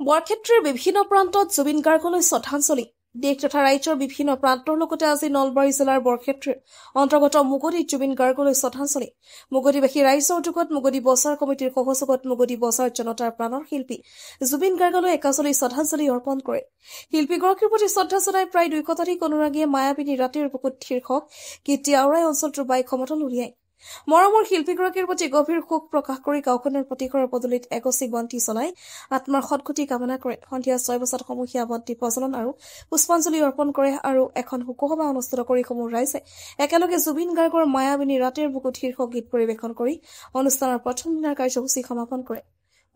বৰক্ষেত্ৰৰ বিভিন্ন প্ৰান্তত জুবিন গাৰ্গলৈ শ্ৰদ্ধাঞ্জলি। দেশ তথা ৰাজ্যৰ বিভিন্ন প্ৰান্তৰ লগতে আজি নলবাৰী জিলাৰ বৰক্ষেত্ৰৰ অন্তৰ্গত মুগদীত জুবিন গাৰ্গলৈ শ্ৰদ্ধাঞ্জলি। মুগদীবাসী ৰাইজৰ উদ্যোগত মুগদী বজাৰ কমিটিৰ সহযোগত মুগদী বজাৰ জনতাৰ প্ৰাণৰ শিল্পী জুবিন গাৰ্গলৈ একাজলি শ্ৰদ্ধাঞ্জলি অৰ্পণ কৰে। শিল্পীগৰাকীৰ প্ৰতি শ্ৰদ্ধা জনাই প্ৰায় 200 শতাধিক অনুৰাগীয়ে মায়াবিনী ৰাতিৰ বুকুত শীৰ্ষক গীতটি আওৰাই অঞ্চলটোৰ বাইক সমতল উলিয়ায়। মৰমৰ শিল্পীগৰাকীৰ প্ৰতি গভীৰ শোক প্ৰকাশ কৰি গাঁওখনৰ প্ৰতিঘৰৰ পদূলিত এগছি বন্তি জ্বলাই আত্মাৰ সদ্গতি কামনা কৰে। সন্ধিয়া 6 বজাত সমূহীয়া বন্তি প্ৰজ্বলন আৰু পুষ্পাঞ্জলি অৰ্পণ কৰে আৰু এখন শোকসভা অনুষ্ঠিত কৰি সমূহ ৰাইজে একেলগে জুবিন গাৰ্গৰ মায়াবিনী ৰাতিৰ বুকুত শীৰ্ষক গীত পৰিৱেশন কৰি অনুষ্ঠানৰ প্ৰথম দিনাৰ কাৰ্যসূচী সমাপন কৰে।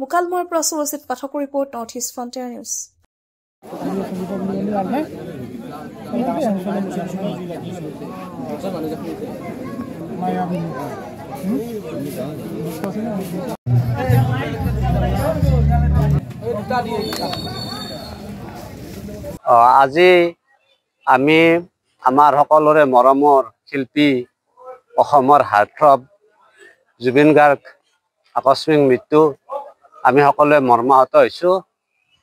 মুকালমুৱাৰ পৰা সুৰজিত পাঠকৰ report, north east frontier news. আজি আমি আমাৰ সকলোৰে মৰমৰ শিল্পী অসমৰ হাৰ্টথ্ৰব জুবিন গাৰ্গ আকস্মিক মৃত্যু আমি সকলোৱে মৰ্মাহত হৈছোঁ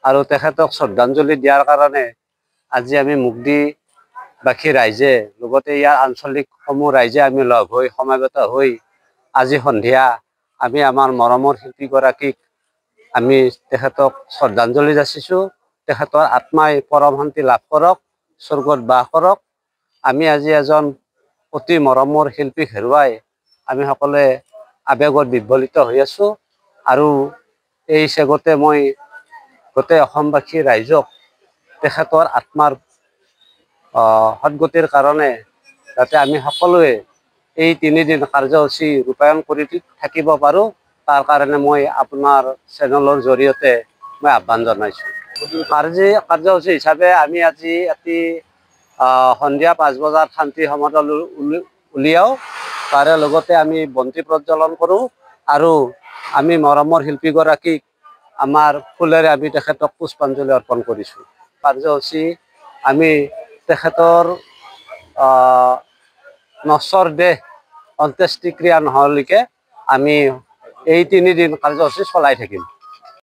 আৰু তেখেতক শ্ৰদ্ধাঞ্জলি দিয়াৰ কাৰণে আজি আমি মুগদীবাসী ৰাইজে লগতে ইয়াৰ আঞ্চলিক সমূহ ৰাইজে আমি লগ হৈ সমাবেত হৈ আজি সন্ধিয়া আমি আমাৰ মৰমৰ শিল্পীগৰাকীক আমি তেখেতক শ্ৰদ্ধাঞ্জলি যাচিছোঁ। তেখেতৰ আত্মাই পৰম শান্তি লাভ কৰক, স্বৰ্গত বাস কৰক। আমি আজি এজন অতি মৰমৰ শিল্পীক হেৰুৱাই আমি সকলোৱে আৱেগত বিহ্বলিত হৈ আছোঁ আৰু এই চেগতে মই গোটেই অসমবাসী ৰাইজক তেখেতৰ আত্মাৰ সদ্গতিৰ কাৰণে যাতে আমি সকলোৱে এই 3 দিন কাৰ্যসূচী ৰূপায়ণ কৰি থাকিব পাৰোঁ, তাৰ কাৰণে মই আপোনাৰ চেনেলৰ জৰিয়তে মই আহ্বান জনাইছোঁ। কাৰ্যসূচী হিচাপে আমি আজি সন্ধিয়া 5 বজাত শান্তি সমতল উলিয়াওঁ। তাৰে লগতে আমি বন্তি প্ৰজ্বলন কৰোঁ আৰু আমি মৰমৰ শিল্পীগৰাকীক আমাৰ ফুলেৰে আমি তেখেতক পুষ্পাঞ্জলি অৰ্পণ কৰিছোঁ। কাৰ্যসূচী আমি তেখেতৰ নশ্বৰ দেহ অন্ত্যেষ্টিক্ৰিয়া নহলৈকে আমি এই 3 দিন কাৰ্যসূচী চলাই থাকিম।